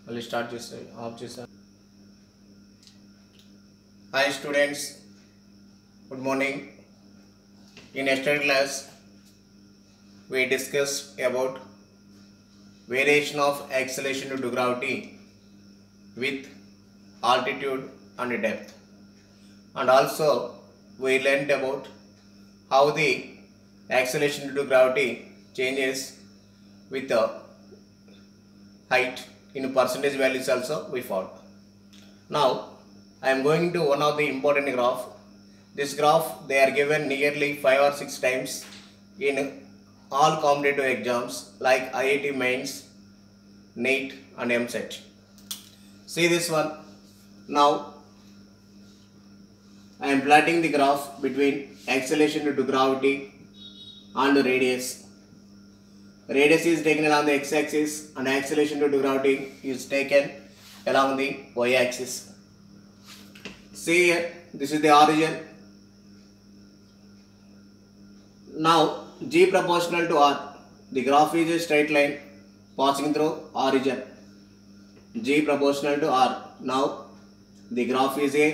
మళ్ళీ స్టార్ట్ చేస్తాను, ఆఫ్ చేస్తాను. Hi students, good morning. In yesterday's class, we discussed about variation of acceleration due to gravity with altitude and depth, and also we learnt about how the acceleration due to gravity changes with the height in percentage values also we found. Now I am going to one of the important graph. This graph they are given nearly 5 or 6 times in all competitive exams like IIT Mains, NEET and MSET. See this one. Now I am plotting the graph between acceleration due to gravity and radius. Radius is taken along the x-axis and acceleration due to gravity is taken along the y-axis. See here, this is the origin. Now G proportional to R. The graph is a straight line passing through origin. G proportional to R. Now the graph is a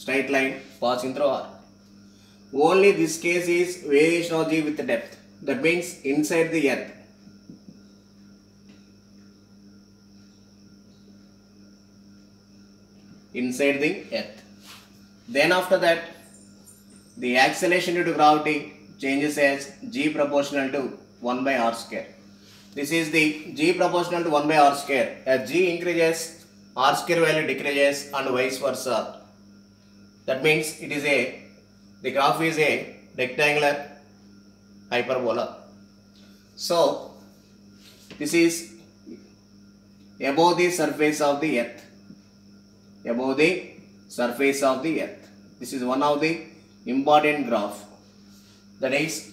straight line passing through R. Only this case is variation of G with the depth. That means inside the earth. Inside the earth. Then after that, the acceleration due to gravity changes as G proportional to 1 by R square. This is the G proportional to 1 by R square. As G increases, R square value decreases and vice versa. That means the graph is a rectangular hyperbola. So this is above the surface of the earth. Above the surface of the earth. This is one of the important graph. That is,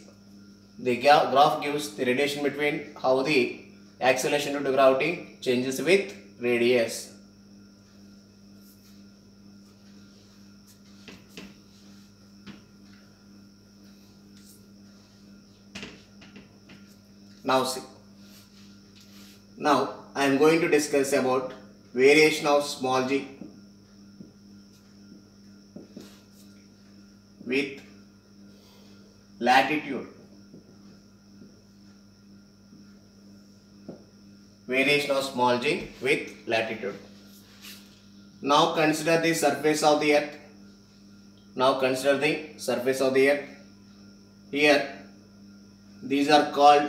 the graph gives the relation between how the acceleration due to gravity changes with radius. Now see. Now I am going to discuss about variation of small g with latitude. Variation of small g with latitude. Now consider the surface of the earth. Now consider the surface of the earth. Here these are called,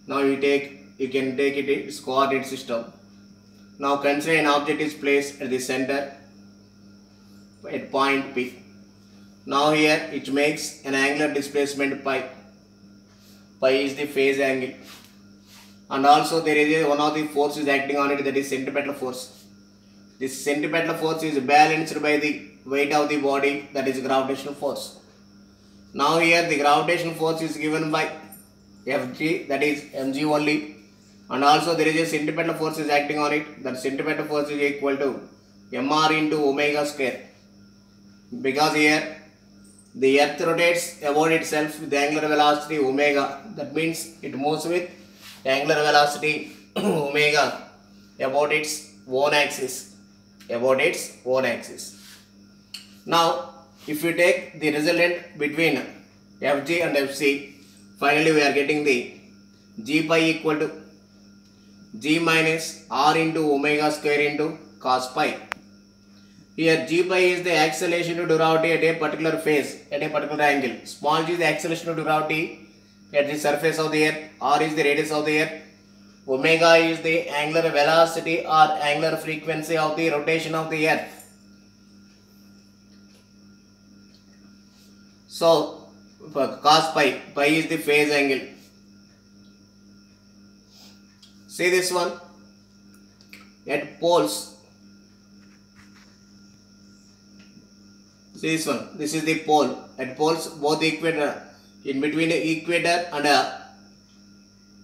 now you can take it its coordinate system. Now consider an object is placed at the center at point P. Now here it makes an angular displacement pi. Pi is the phase angle, and also there is one of the forces acting on it, that is centripetal force. This centripetal force is balanced by the weight of the body, that is gravitational force. Now here the gravitational force is given by Fg, that is mg only, and also there is a centripetal force is acting on it. That centripetal force is equal to mr into omega square, because here the earth rotates about itself with angular velocity omega. That means it moves with angular velocity omega about its own axis. Now if you take the resultant between Fg and Fc, finally we are getting the G pi equal to G minus R into omega square into cos pi. Here G pi is the acceleration due to gravity at a particular phase, at a particular angle. Small g is the acceleration due to gravity at the surface of the earth. R is the radius of the earth. Omega is the angular velocity or angular frequency of the rotation of the earth. So cos pi is the phase angle. See this one, at poles. See this one, this is the pole. At poles, both the equator, in between the equator and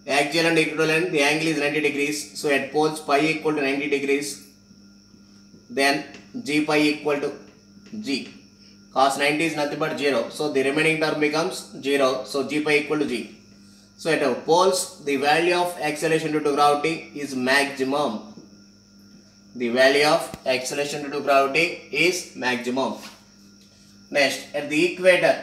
axial and equatorial, the angle is 90 degrees. So at poles pi equal to 90 degrees. Then G pi equal to g. Cos 90 is nothing but 0. So the remaining term becomes 0. So g pi equal to g. So at poles, the value of acceleration due to gravity is maximum. The value of acceleration due to gravity is maximum. Next, at the equator,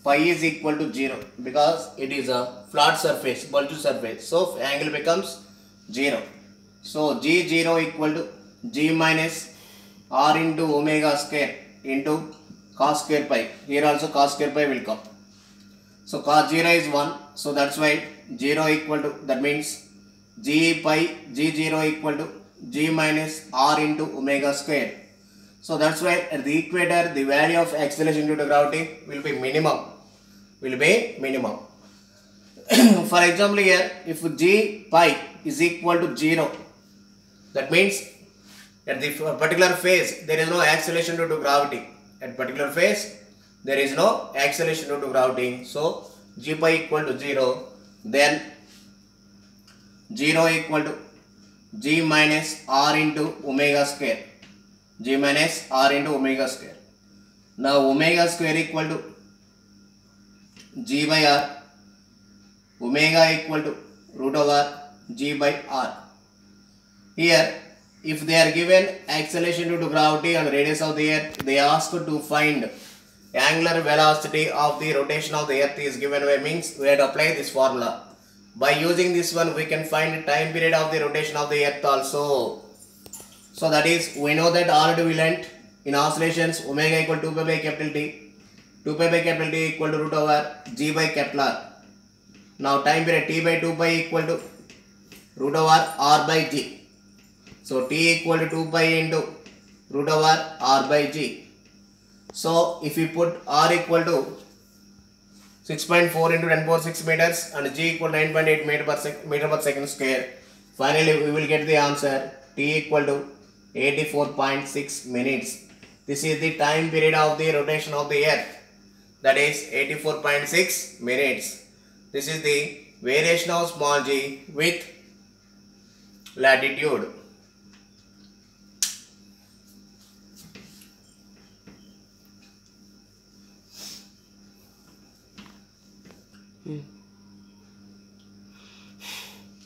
phi is equal to 0 because it is a flat surface, bulge surface. So angle becomes 0. So g0 equal to g minus r into omega square into cos square pi. Here also cos square pi will come. So cos 0 is 1. So that's why 0 equal to, that means g0 equal to g minus r into omega square. So that's why at the equator the value of acceleration due to gravity will be minimum. For example, here if g pi is equal to 0, that means at the particular phase there is no acceleration due to gravity. At particular phase there is no acceleration due to gravity. So g pi equal to 0, then 0 equal to g minus r into omega square. G minus r into omega square. Now omega square equal to g by r. Omega equal to root over g by r. Here, if they are given acceleration due to gravity and radius of the earth, they ask to find angular velocity of the rotation of the earth is given by, means we have to apply this formula. By using this one, we can find time period of the rotation of the earth also. So that is, we know that already we learnt in oscillations omega equal to 2 pi by capital T. 2 pi by capital T equal to root over g by capital R. Now time period T by 2 pi equal to root over R by G. So T equal to 2 pi into root over R by G. So if we put R equal to 6.4 into 10 power 6 meters and G equal to 9.8 meter per second square, finally we will get the answer T equal to 84.6 minutes. This is the time period of the rotation of the earth, that is 84.6 minutes. This is the variation of small g with latitude.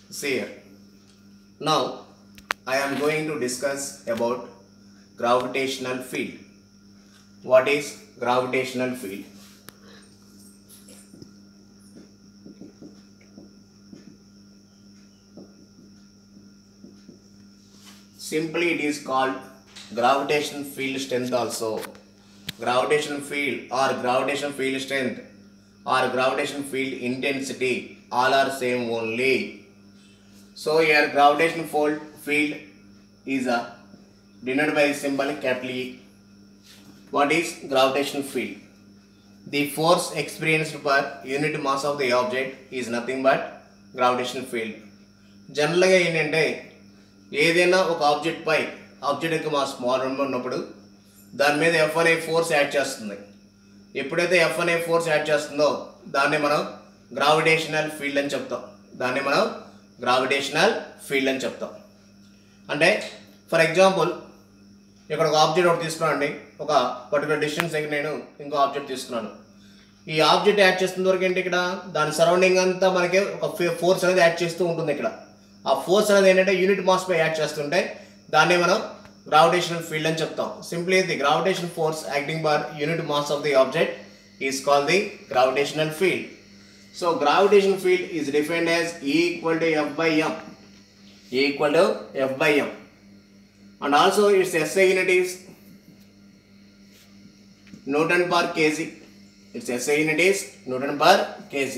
See here. Now I am going to discuss about gravitational field. What is gravitational field? Simply it is called gravitational field strength also. Gravitational field or gravitational field strength or gravitational field intensity, all are same only. So here gravitational field is denoted by the symbol capital E. What is gravitational field? The force experienced per unit mass of the object is nothing but gravitational field. Generally ఏంటంటే ఏదైనా ఒక object పై object యొక్క mass small number ఉన్నప్పుడు దాని మీద F అనే force add చేస్తుంది. ఎప్పుడైతే F అనే ఫోర్స్ యాడ్ చేస్తుందో దాన్ని మనం గ్రావిటేషనల్ ఫీల్డ్ అని చెప్తాం. అంటే ఫర్ ఎగ్జాంపుల్ ఇక్కడ ఒక ఆబ్జెక్ట్ ఒకటి తీసుకున్నానండి. ఒక పర్టికులర్ డిస్టెన్స్ దగ్గర నేను ఇంకో ఆబ్జెక్ట్ తీసుకున్నాను. ఈ ఆబ్జెక్ట్ యాడ్ చేస్తున్న వరకు ఏంటి, ఇక్కడ దాని సరౌండింగ్ అంతా మనకి ఒక ఫోర్స్ అనేది యాడ్ చేస్తూ ఉంటుంది. ఇక్కడ ఆ ఫోర్స్ అనేది ఏంటంటే యూనిట్ మాస్ పై యాడ్ చేస్తుంటే దాన్ని మనం gravitational field అని చెప్తాం. Simply the gravitational force acting by unit mass of the object is called the gravitational field. So gravitational field is defined as E equal to F by M. And also its SI unit is Newton per kg. Its SI unit is Newton per kg.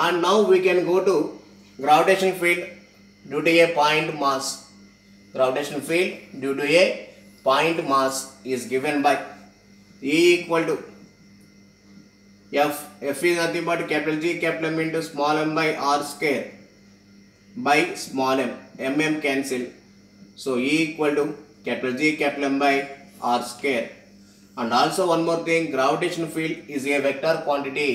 And now we can go to gravitational field due to a point mass. Gravitational field due to a point mass is given by E equal to F. F is nothing but capital G capital M into small m by R square by small m. M cancel. So E equal to capital G capital M by R square. And also one more thing, gravitational field is a vector quantity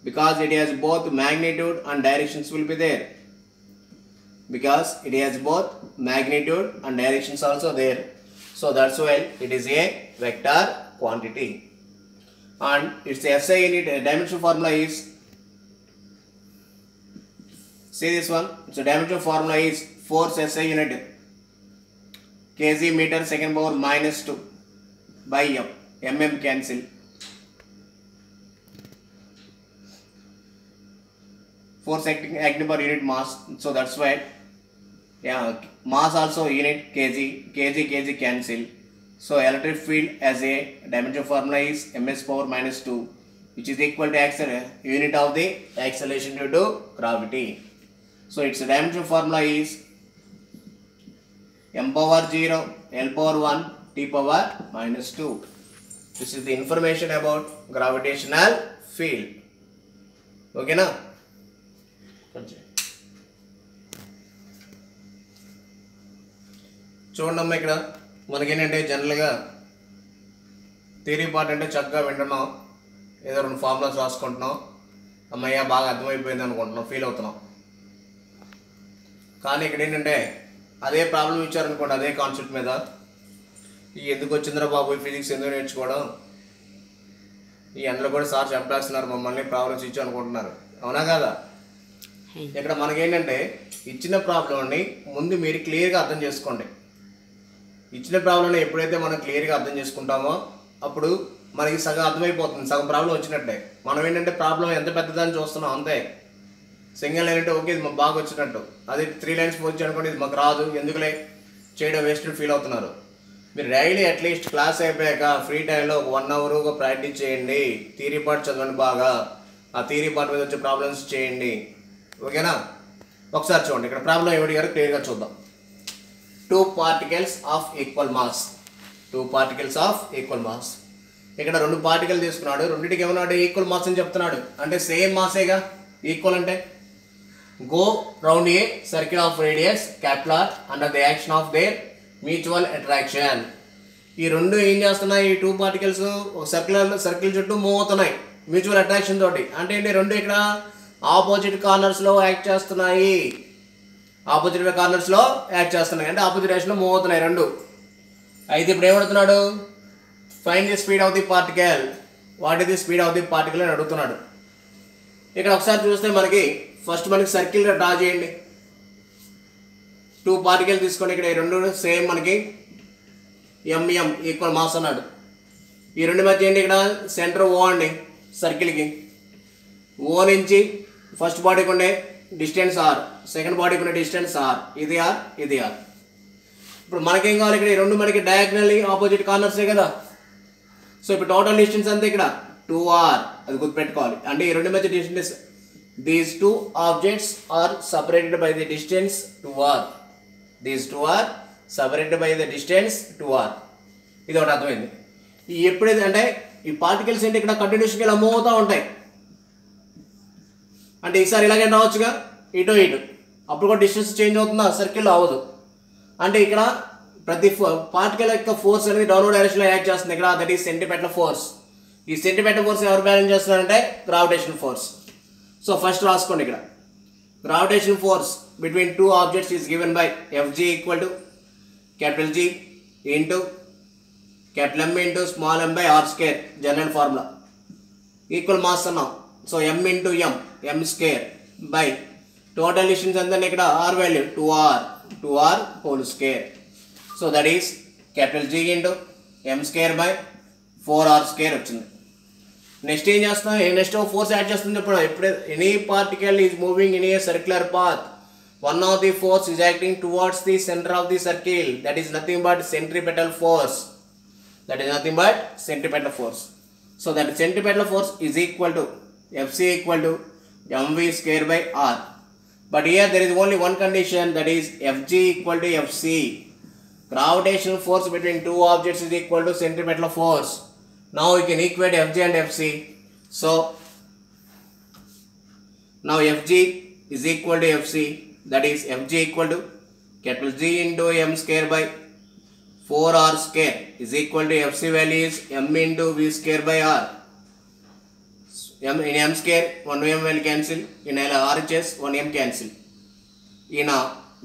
because it has both magnitude and directions will be there. Because it has both magnitude and directions also there. So that's why it is a vector quantity. And its SI unit dimensional formula is, see this one, so dimensional formula is force SI unit kg meter second power minus 2 by m. Mm cancel. Force acting per unit mass. So that's why, yeah, mass also unit kg cancel. So electric field as a dimensional formula is ms power minus 2, which is equal to unit of the acceleration due to gravity. So its dimensional formula is m power 0, l power 1, t power minus 2. This is the information about gravitational field. Okay na? చూడండి ఇక్కడ మనకేంటంటే జనరల్గా theory part అంటే చక్కగా వింటున్నాం, ఏదో రెండు formulas రాసుకుంటున్నాం, అమ్మయ్య బాగా అర్థమైపోయింది అనుకుంటున్నాం, ఫీల్ అవుతున్నాం. కానీ ఇక్కడ ఏంటంటే అదే ప్రాబ్లం ఇచ్చారనుకోండి, అదే కాన్సెప్ట్ మీద, ఈ ఎందుకు వచ్చిందిరా బాబు ఈ ఫిజిక్స్ ఎందుకు నేర్చుకోవడం, ఈ ఎండలో కూడా సార్ చంపేస్తున్నారు మమ్మల్ని ప్రాబ్లమ్స్ ఇచ్చి అనుకుంటున్నారు, అవునా కదా? ఇక్కడ మనకేంటంటే ఇచ్చిన ప్రాబ్లంని ముందు మీరు క్లియర్గా అర్థం చేసుకోండి. ఇచ్చిన ప్రాబ్లంని ఎప్పుడైతే మనం క్లియర్గా అర్థం చేసుకుంటామో అప్పుడు మనకి సగం అర్థమైపోతుంది, సగం ప్రాబ్లం వచ్చినట్టే. మనం ఏంటంటే ప్రాబ్లం ఎంత పెద్దదని చూస్తున్నాం అంతే. సింగిల్ లైన్ అంటే ఓకే ఇది మాకు బాగా వచ్చినట్టు, అదే 3 లైన్స్ వచ్చి అనుకోండి ఇది మాకు రాదు, ఎందుకులే చేయడం వేస్ట్ ఫీల్ అవుతున్నారు. మీరు డైలీ అట్లీస్ట్ క్లాస్ అయిపోయాక ఫ్రీ టైంలో 1 అవర్ ప్రాక్టీస్ చేయండి, థియరీ పార్ట్ చదవండి బాగా, ఆ థియరీ పార్ట్ మీద వచ్చే ప్రాబ్లమ్స్ చేయండి, ఓకేనా? ఒకసారి చూడండి ఇక్కడ ప్రాబ్లం ఏమిటి గారు క్లియర్గా చూద్దాం. 2 particles of equal mass. 2 particles of equal mass. ఇక్కడ 2 పార్టికల్ తీసుకున్నాడు, రెండింటికి ఏమన్నాడు ఈక్వల్ మాస్ అని చెప్తున్నాడు, అంటే సేమ్ మాసేగా. ఈక్వల్ అంటే go round a circle of radius capital under the action of their mutual attraction. ఈ రెండు ఏం చేస్తున్నాయి, ఈ 2 పార్టికల్స్ సర్కిల్ చుట్టూ మూవ్ అవుతున్నాయి మ్యూచువల్ అట్రాక్షన్ తోటి. అంటే ఏంటి, రెండు ఇక్కడ ఆపోజిట్ కార్నర్స్లో యాక్ట్ చేస్తున్నాయి, ఆపోజిట్ కార్నర్స్లో యాక్ట్ చేస్తున్నాయి, అంటే ఆపోజిట్ డైరెక్షన్లో మూవ్ అవుతున్నాయి రెండు. అయితే ఇప్పుడు ఏమడుతున్నాడు, find the speed of the particle, what is the speed of the particle అని అడుగుతున్నాడు. ఇక్కడ ఒకసారి చూస్తే మనకి ఫస్ట్ మనకి సర్కిల్ డ్రా చేయండి. 2 పార్టికల్ తీసుకోండి, ఇక్కడ ఈ రెండు సేమ్ మనకి ఎంఎం ఈక్వల్ మాస్ అన్నాడు. ఈ రెండు మధ్య ఏంటి, ఇక్కడ సెంటర్ ఓ అండి సర్కిల్కి, ఓ నుంచి ఫస్ట్ బాడీకి ఉండే డిస్టెన్స్ ఆర్, సెకండ్ బాడీకి ఉండే డిస్టెన్స్ ఆర్, ఇది ఆర్ ఇది ఆర్. ఇప్పుడు మనకేం కావాలి, ఇక్కడ ఈ రెండు మనకి డయాగ్నల్లీ ఆపోజిట్ కార్నర్సే కదా. సో ఇప్పుడు టోటల్ డిస్టెన్స్ అంతే ఇక్కడ 2r, అది గుర్తుపెట్టుకోవాలి. అంటే ఈ రెండు మధ్య distance, these 2 objects are separated by the distance 2r, these 2 are separated by the distance 2r. ఇది ఒకటి అర్థమైంది. ఈ ఎప్పుడైతే అంటే ఈ పార్టికల్స్ ఏంటి ఇక్కడ కంటిన్యూస్గా ఇలా మూవ్ అవుతూ ఉంటాయి, అంటే ఈసారి ఇలాగే రావచ్చుగా ఇటు ఇటు, అప్పుడు కూడా డిస్టెన్స్ చేంజ్ అవుతుందా, సర్కిల్లో అవ్వదు. అంటే ఇక్కడ ప్రతి పార్టికల్ యొక్క ఫోర్స్ అనేది డౌన్వర్డ్ డైరెక్షన్లో యాక్ట్ చేస్తుంది ఇక్కడ, దట్ ఈస్ సెంటిమీటర్ ఫోర్స్. ఈ సెంటిమీటర్ ఫోర్స్ ఎవరు బ్యాలెన్స్ చేస్తున్నారంటే గ్రావిటేషన్ ఫోర్స్. సో ఫస్ట్ రాసుకోండి, ఇక్కడ gravitation force between 2 objects is given by Fg equal to capital G into capital M into small m by R square, general formula. Equal mass అన్నాం, so m into m square by total distance ఎంత ఇక్కడ r value 2r whole square. So that is capital G into m square by 4r square వచ్చింది. Next ఏం చేస్తాం, next force add చేస్తుంది. ఎప్పుడైతే any particle is moving in a circular path, one of the force is acting towards the center of the circle, that is nothing but centripetal force. That is nothing but centripetal force. So that centripetal force is equal to Fc equal to mv square by r. But here there is only one condition, that is Fg equal to Fc. Gravitational force between 2 objects is equal to centripetal force. Now we can equate Fg and Fc. So now Fg is equal to Fc, that is Fg equal to capital G into m square by 4r square is equal to Fc value is m into v square by r. In m square 1m will cancel, in RHS 1m cancel. In a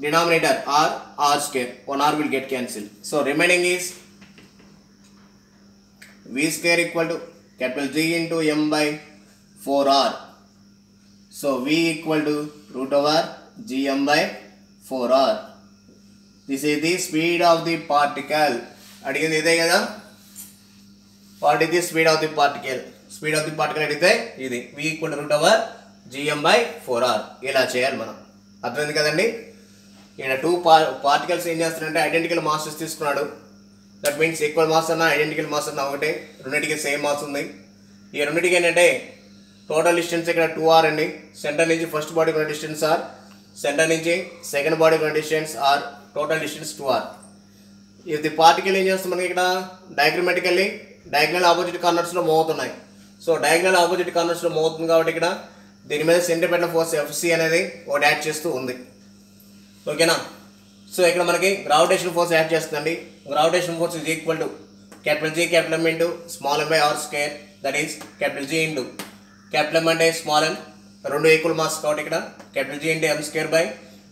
denominator r square 1r will get cancelled. So remaining is v square equal to capital G into m by 4r. So v equal to root over gm by 4r. This is the speed of the particle. అడిగింది ఇదే కదా. What is the speed of the particle? Speed of the particle అడిగితే ఇది v equal to root over gm by 4r. ఇలా చేయాలి మనం. అర్థమైంది కదండి. ఇక్కడ టూ పార్టికల్స్ ఏం చేస్తారంటే ఐడెంటికల్ మాసెస్ తీసుకున్నాడు. దట్ మీన్స్ ఈక్వల్ మాస్ అన్న ఐడెంటికల్ మాస్ అన్న ఒకటే, రెండింటికి సేమ్ మాస్ ఉంది. ఈ రెండింటికి ఏంటంటే టోటల్ డిస్టెన్స్ ఇక్కడ 2r అండి. సెంటర్ నుంచి ఫస్ట్ బాడీకి ఉన్న డిస్టెన్స్ r, సెంటర్ నుంచి సెకండ్ బాడీకి ఉన్న distance r, total distance 2r. ఇది పార్టికల్ ఏం చేస్తుంది మనకి ఇక్కడ డయాగ్రమాటికల్లీ డయాగ్నల్ ఆపోజిట్ కార్నర్స్లో మూవ్ అవుతున్నాయి. సో డయాగ్నల్ ఆపోజిట్ కార్నర్స్లో మూవ్ అవుతుంది కాబట్టి ఇక్కడ దీని మీద సెంట్రిపెటల్ ఫోర్స్ ఎఫ్సి అనేది ఒకటి యాడ్ చేస్తూ ఉంది. ఓకేనా. సో ఇక్కడ మనకి గ్రావిటేషన్ ఫోర్స్ యాడ్ చేస్తుందండి. Gravitation force is equal to capital G capital M into small m by r square, that is capital G into capital M అంటే స్మాల్ ఎమ్, రెండు ఈక్వల్ మాస్ కాబట్టి ఇక్కడ capital G into M square by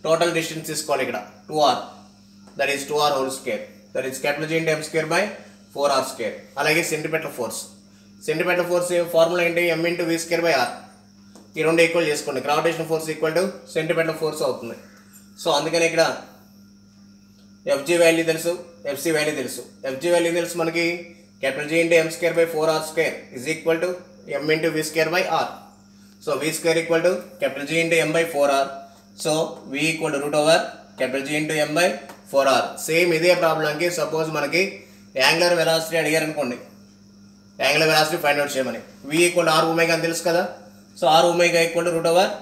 total distance తీసుకోవాలి ఇక్కడ 2r, that is 2r whole square, that is capital G into M square by 4r square. అలాగే centripetal force formula ఏంటి m into v square by r. ఈ రెండు equal చేసుకోండి. Gravitation force equal to centripetal force అవుతుంది. So అందుకని ఇక్కడ fg value తెలుసు, fc value తెలుసు. fg వాల్యూ తెలుసు మనకి capital G into M square by 4r square is equal to m into v square by r. So v square equal to capital G into m by 4r. So v equal to root over capital G into m by 4r. Same ఇదే ప్రాబ్లంకి suppose మనకి angular velocity అడిగారు అనుకోండి, angular velocity find out చేయమని. v equal to r omega అని తెలుసు కదా. So r omega equal to root over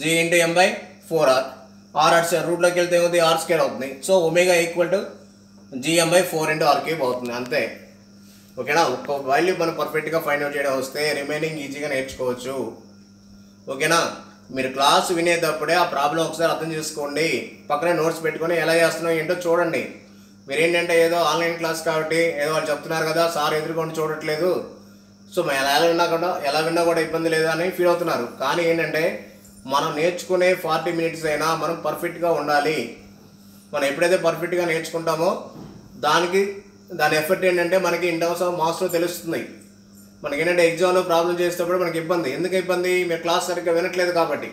g into m by 4r. r అటు రూట్లోకి వెళ్తే ఏమవుతుంది, r స్క్వేర్ అవుతుంది. So omega equal to gm by 4 into r cube అవుతుంది, అంతే. ఓకేనా. ఒక్క వాల్యూ మనం పర్ఫెక్ట్గా ఫైండ్ అవుట్ చేయడం వస్తే రిమైనింగ్ ఈజీగా నేర్చుకోవచ్చు. ఓకేనా. మీరు క్లాస్ వినేటప్పుడే ఆ ప్రాబ్లం ఒకసారి అర్థం చేసుకోండి, పక్కనే నోట్స్ పెట్టుకొని ఎలా చేస్తున్నావు ఏంటో చూడండి. మీరేంటంటే ఏదో ఆన్లైన్ క్లాస్ కాబట్టి ఏదో వాళ్ళు చెప్తున్నారు కదా సార్ ఎదురుకొని చూడట్లేదు, సో మేము ఎలా విన్నా కూడా ఇబ్బంది లేదు అని ఫీల్ అవుతున్నారు. కానీ ఏంటంటే మనం నేర్చుకునే 40 మినిట్స్ అయినా మనం పర్ఫెక్ట్గా ఉండాలి. మనం ఎప్పుడైతే పర్ఫెక్ట్గా నేర్చుకుంటామో దాని ఎఫెక్ట్ ఏంటంటే మనకి ఇన్ టర్మ్స్ ఆఫ్ మార్క్స్లో తెలుస్తుంది. మనకి ఏంటంటే ఎగ్జామ్లో ప్రాబ్లం చేసేటప్పుడు మనకి ఇబ్బంది. ఎందుకు ఇబ్బంది, మీరు క్లాస్ సరిగ్గా వినట్లేదు కాబట్టి.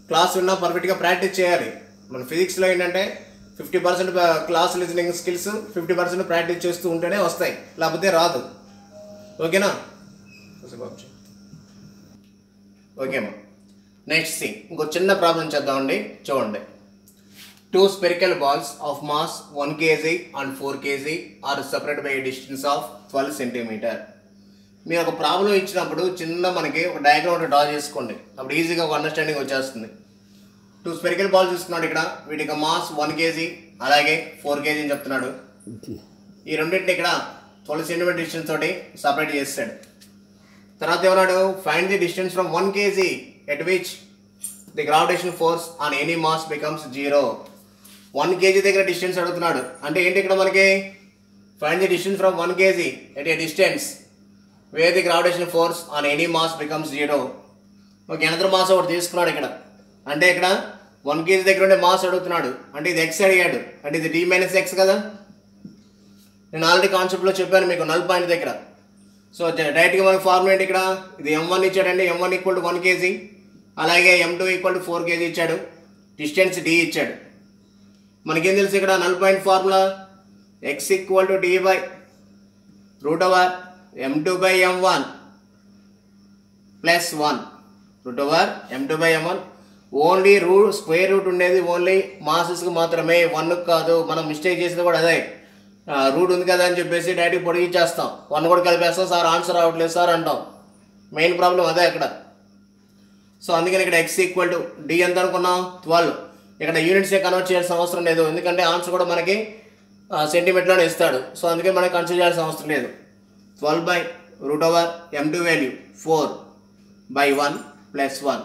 క్లాస్ విన్నా పర్ఫెక్ట్గా ప్రాక్టీస్ చేయాలి. మన ఫిజిక్స్లో ఏంటంటే 50% క్లాస్ లిజనింగ్ స్కిల్స్, 50% ప్రాక్టీస్ చేస్తూ ఉంటేనే వస్తాయి, లేకపోతే రాదు. ఓకేనా. ఓకేమ్మా. నెక్స్ట్ థింగ్ ఇంకో చిన్న ప్రాబ్లం చేద్దామండి. చూడండి. 2 spherical balls of mass 1 kg and 4 kg are separated by a distance of 12 cm. మీరు ఒక ప్రాబ్లం ఇచ్చినప్పుడు చిన్న మనకి ఒక డయాగ్రామ్ డ్రా చేసుకోండి, అప్పుడు ఈజీగా ఒక అండర్స్టాండింగ్ వచ్చేస్తుంది. 2 spherical balls తీసుకున్నాడు ఇక్కడ, వీటికి మాస్ 1 kg అలాగే 4 kg అని చెప్తున్నాడు. ఈ రెండింటిని ఇక్కడ 12 cm డిస్టెన్స్ తోటి సపరేట్ చేస్తాడు. తర్వాత ఏమన్నాడు, find the distance from 1 kg at which the gravitation force on any mass becomes 0. 1 kg దగ్గర డిస్టెన్స్ అడుగుతున్నాడు. అంటే ఏంటి ఇక్కడ మనకి find the distance from 1 kg at a distance wear the gravitation force on any mass becomes 0. Okay, another mass ఒకటి తీసుకున్నాడు ఇక్కడ. అంటే ఇక్కడ 1 kg దగ్గర ఉండే మాస్ అడుగుతున్నాడు, అంటే ఇది x అడిగాడు, అంటే ఇది d మైనస్ x కదా. నేను ఆల్రెడీ కాన్సెప్ట్లో చెప్పాను మీకు నల్ పాయింట్ దగ్గర. సో డైరెక్ట్గా మనకి ఫార్ములా ఏంటి ఇక్కడ, ఇది m1 ఇచ్చాడండి, m1 ఈక్వల్ టు 1 kg, అలాగే m2 ఈక్వల్ టు 4 kg ఇచ్చాడు, డిస్టెన్స్ d ఇచ్చాడు. మనకేం తెలుసు ఇక్కడ null point formula x equal to d by root over m2 by m1 plus 1 route over m2 by m1. Only square root ఉండేది only మాసెస్కి మాత్రమే, 1 కాదు. మనం మిస్టేక్ చేసేది కూడా అదే, రూట్ ఉంది కదా అని చెప్పేసి డైరెక్ట్ పొడిగించేస్తాం, 1 కూడా కలిపేస్తాం, సార్ ఆన్సర్ రావట్లేదు సార్ అంటాం. మెయిన్ ప్రాబ్లం అదే అక్కడ. సో అందుకని ఇక్కడ x ఈక్వల్ టు d ఎంత అనుకున్నాం 12. ఇక్కడ యూనిట్సే కన్వర్ట్ చేయాల్సిన అవసరం లేదు, ఎందుకంటే ఆన్సర్ కూడా మనకి సెంటీమీటర్లోనే ఇస్తాడు. సో అందుకే మనకి కన్సిడర్ చేయాల్సిన అవసరం లేదు. 12 by root over m2 value 4 by 1 plus 1.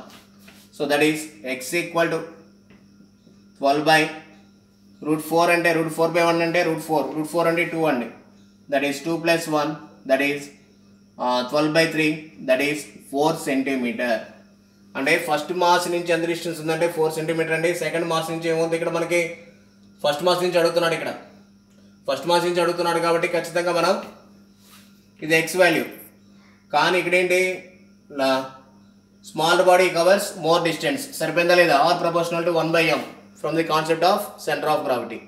So that is x equal to 12 by √4 అంటే √4/1 అంటే √4 అంటే 2 అండి. That is 2 + 1 that is 12/3 that is 4 centimetre. అంటే ఫస్ట్ మాస్ నుంచి ఎంత డిస్టెన్స్ ఉందంటే 4 సెంటీమీటర్ అండి. సెకండ్ మాస్ నుంచి ఏముంది ఇక్కడ మనకి, ఫస్ట్ మాస్ నుంచి అడుగుతున్నాడు. ఇక్కడ ఫస్ట్ మాస్ నుంచి అడుగుతున్నాడు కాబట్టి ఖచ్చితంగా మనం ఇది ఎక్స్ వాల్యూ. కానీ ఇక్కడ ఏంటి, small body covers more distance. సరిపోయిందా లేదా? Or proportional to 1/m from the concept of centre of gravity.